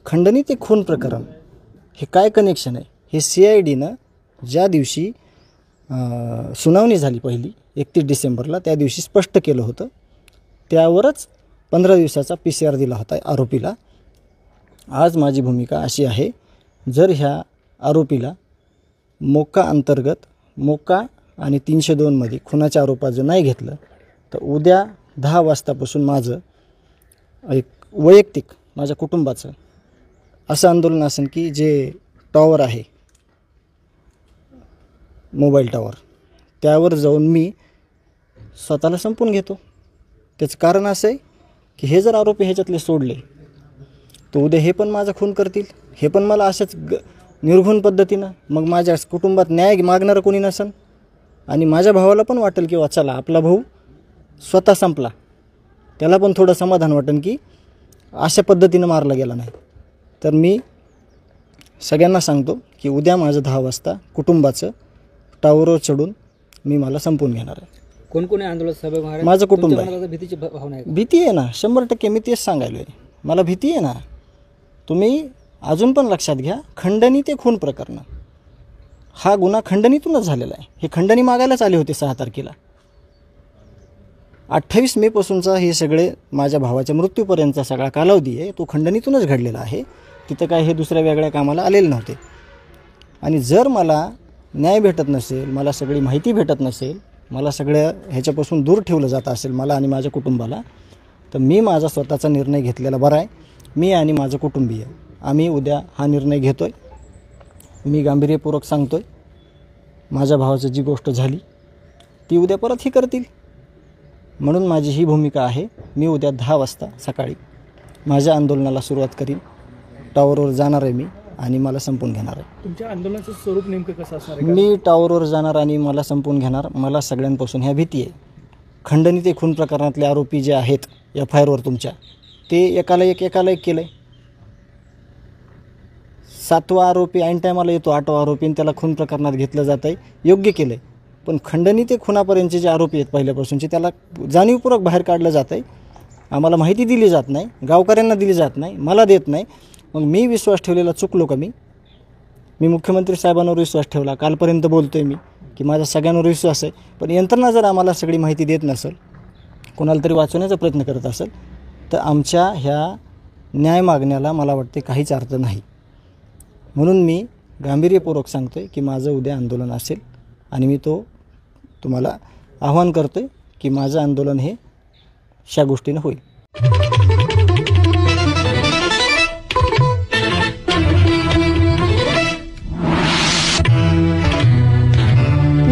खंडणी ते खून प्रकरण हे काय कनेक्शन आहे हे CIDनं ज्या दिवशी सुनावणी झाली पहिली 31 डिसेंबरला त्या दिवशी स्पष्ट केलं होतं. त्यावरच 15 दिवसाचा PCR दिला होता आरोपीला. आज माझी भूमिका अशी आहे, जर ह्या आरोपीला मोक्का अंतर्गत मोक्का आणि 302 मध्ये खुनाच्या आरोपाचं नाही घेतलं तर उद्या 10 वाजतापासून माझं एक वैयक्तिक माझ्या कुटुंबाचं असं आंदोलन असेल की जे टॉवर आहे मोबाईल टॉवर त्यावर जाऊन मी स्वतःला संपून घेतो. त्याचं कारण असं आहे की हे जर आरोपी ह्याच्यातले सोडले तर उद्या हे पण माझा खून करतील, हे पण मला अशाच निर्घुण पद्धतीनं मग माझ्या कुटुंबात न्याय मागणारं कोणी नसेल आणि माझ्या भावाला पण वाटेल की चला आपला भाऊ स्वतः संपला, त्याला पण थोडं समाधान वाटेल की अशा पद्धतीनं मारला गेला नाही. तर मी सगळ्यांना सांगतो की उद्या माझं 10 वाजता कुटुंबाचं टावरवर चढून मी मला संपून घेणार आहे. कोण कोणी आंदोलन सहभागी माझं कुटुंब आहे. भीतीची भावना आहे? भीती आहे ना 100%. मी तेच सांगायलो आहे, मला भीती आहे ना. तुम्ही अजून पण लक्षात घ्या, खंडणी ते खून प्रकरण हा गुन्हा खंडणीतूनच झालेला आहे. हे खंडणी मागायलाच आले होते 6 तारखेला. 28 मे पासूनचा हे सगळे माझ्या भावाच्या मृत्यूपर्यंतचा सगळा कालावधी आहे तो खंडणीतूनच घडलेला आहे. तिथं काय हे दुसऱ्या वेगळ्या कामाला आलेले नव्हते. आणि जर मला न्याय भेटत नसेल, मला सगळी माहिती भेटत नसेल, मला सगळ्या ह्याच्यापासून दूर ठेवलं जात असेल मला आणि माझ्या कुटुंबाला, तर मी माझा स्वतःचा निर्णय घेतलेला बरा आहे. मी आणि माझं कुटुंबीय आम्ही उद्या हा निर्णय घेतो आहे. मी गांभीर्यपूर्वक सांगतो आहे, माझ्या भावाचं जी गोष्ट झाली ती उद्या परत ही करतील म्हणून माझी ही भूमिका आहे. मी उद्या 10 वाजता सकाळी माझ्या आंदोलनाला सुरुवात करीन. टॉवरवर जाणार आहे मी आणि मला संपून घेणार आहे. तुमच्या आंदोलनाचं स्वरूप नेमकं कसं असणार आहे? मी टॉवरवर जाणार आणि मला संपून घेणार. मला सगळ्यांपासून ह्या भीती आहे. खंडणी ते खून प्रकरणातले आरोपी जे आहेत FIRवर तुमच्या, ते एकाला एक केलं आहे. 7वा आरोपी ऐन टायमाला येतो, 8वा आरोपी, त्याला खून प्रकरणात घेतलं जात आहे. योग्य केलं आहे. पण खंडणी ते खुनापर्यंतचे जे आरोपी आहेत पहिल्यापासूनचे त्याला जाणीवपूर्वक बाहेर काढलं जात आहे. आम्हाला माहिती दिली जात नाही, गावकऱ्यांना दिली जात नाही, मला देत नाही. मग मी विश्वास ठेवलेला चुकलो का? मी मुख्यमंत्री साहेबांवर विश्वास ठेवला. कालपर्यंत बोलतो आहे मी की माझा सगळ्यांवर विश्वास आहे. पण यंत्रणा जर आम्हाला सगळी माहिती देत नसेल, कोणाला तरी वाचवण्याचा प्रयत्न करत असेल, तर आमच्या ह्या न्याय मागण्याला मला वाटते काहीच अर्थ नाही. म्हणून मी गांभीर्यपूर्वक सांगतो आहे की माझं उद्या आंदोलन असेल आणि मी तुम्हाला आव्हान करतो आहे की माझं आंदोलन हे अशा गोष्टीनं होईल.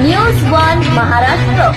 News 1 महाराष्ट्र.